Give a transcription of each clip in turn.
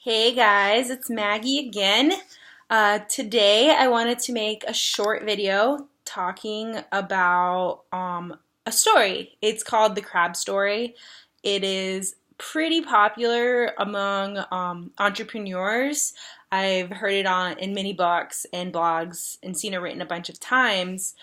Hey guys, it's Maggie again. Today I wanted to make a short video talking about a story. It's called The Crab Story. It is pretty popular among entrepreneurs. I've heard it in many books and blogs and seen it written a bunch of times.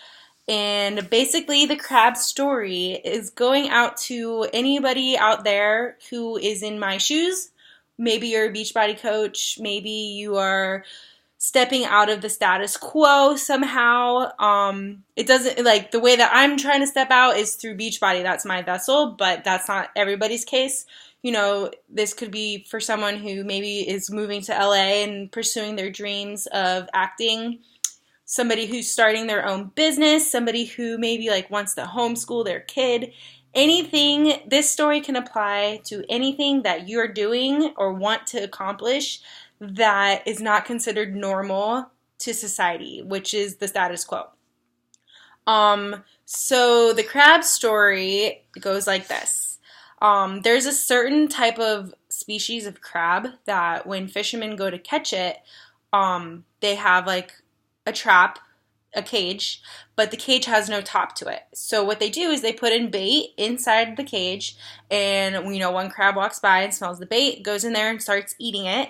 And basically, the crab story is going out to anybody out there who is in my shoes. Maybe you're a Beachbody coach. Maybe you are stepping out of the status quo somehow. It doesn't, like, the way that I'm trying to step out is through Beachbody. That's my vessel, but that's not everybody's case. You know, this could be for someone who maybe is moving to LA and pursuing their dreams of acting, somebody who's starting their own business, somebody who maybe like wants to homeschool their kid. Anything, this story can apply to anything that you're doing or want to accomplish that is not considered normal to society, which is the status quo. So the crab story goes like this. There's a certain type of species of crab that when fishermen go to catch it, they have like a trap, a cage, but the cage has no top to it. So what they do is they put in bait inside the cage, and one crab walks by and smells the bait, goes in there and starts eating it.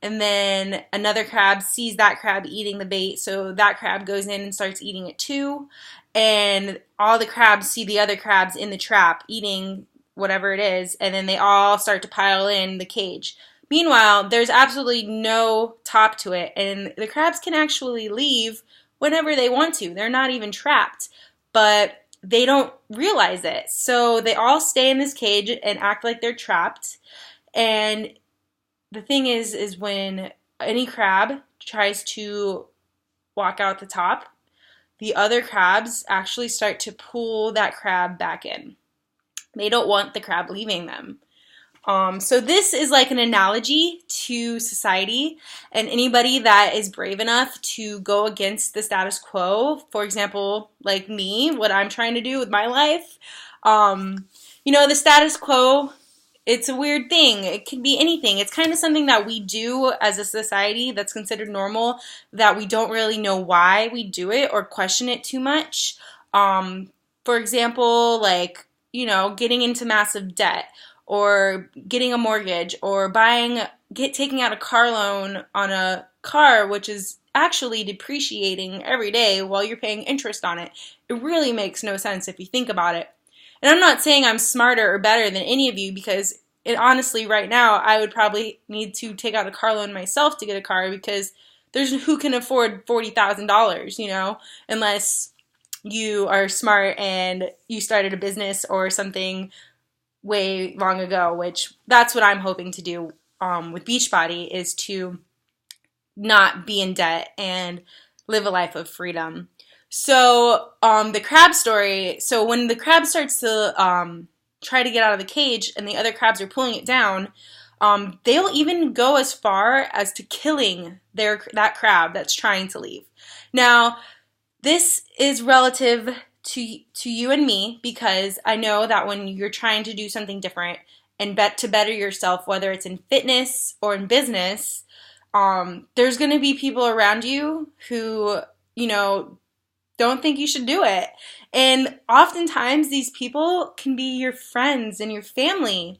And then another crab sees that crab eating the bait, so that crab goes in and starts eating it too. And all the crabs see the other crabs in the trap eating whatever it is, and then they all start to pile in the cage. Meanwhile, there's absolutely no top to it, and the crabs can actually leave whenever they want to. They're not even trapped, but they don't realize it. So they all stay in this cage and act like they're trapped. And the thing is when any crab tries to walk out the top, the other crabs actually start to pull that crab back in. They don't want the crab leaving them. So this is like an analogy to society and anybody that is brave enough to go against the status quo. For example, like me, what I'm trying to do with my life. The status quo, it's a weird thing. It can be anything. It's kind of something that we do as a society that's considered normal, that we don't really know why we do it or question it too much. For example, like, getting into massive debt, or getting a mortgage, or taking out a car loan on a car, which is actually depreciating every day while you're paying interest on it. It really makes no sense if you think about it. And I'm not saying I'm smarter or better than any of you, because honestly, right now, I would probably need to take out a car loan myself to get a car, because there's who can afford $40,000, unless you are smart and you started a business or something way long ago, which that's what I'm hoping to do with Beachbody, is to not be in debt and live a life of freedom. So the crab story, so when the crab starts to try to get out of the cage and the other crabs are pulling it down, they'll even go as far as to killing that crab that's trying to leave. Now, this is relative to you and me, because I know that when you're trying to do something different and to better yourself, whether it's in fitness or in business, there's going to be people around you who, don't think you should do it. And oftentimes these people can be your friends and your family,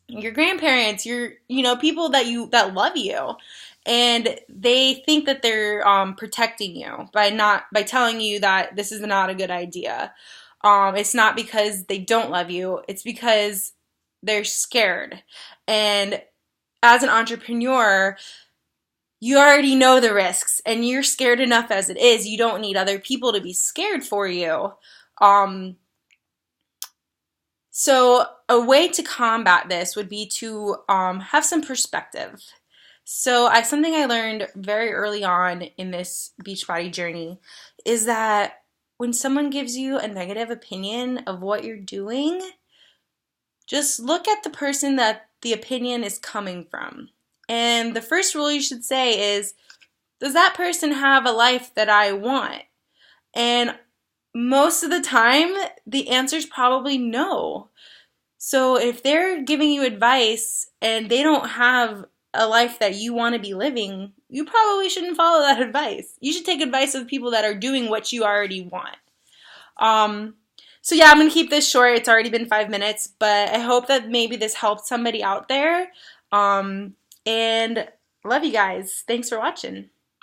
your grandparents, your, people that love you. And they think that they're protecting you by telling you that this is not a good idea. It's not because they don't love you. It's because they're scared. And as an entrepreneur, you already know the risks, and you're scared enough as it is. You don't need other people to be scared for you. So a way to combat this would be to have some perspective. So something I learned very early on in this Beachbody journey is that when someone gives you a negative opinion of what you're doing, just look at the person that the opinion is coming from. And the first rule you should say is, does that person have a life that I want? And most of the time, the answer is probably no. So if they're giving you advice and they don't have a life that you want to be living, you probably shouldn't follow that advice. You should take advice of people that are doing what you already want. So yeah, I'm going to keep this short. It's already been 5 minutes, but I hope that maybe this helped somebody out there. And love you guys. Thanks for watching.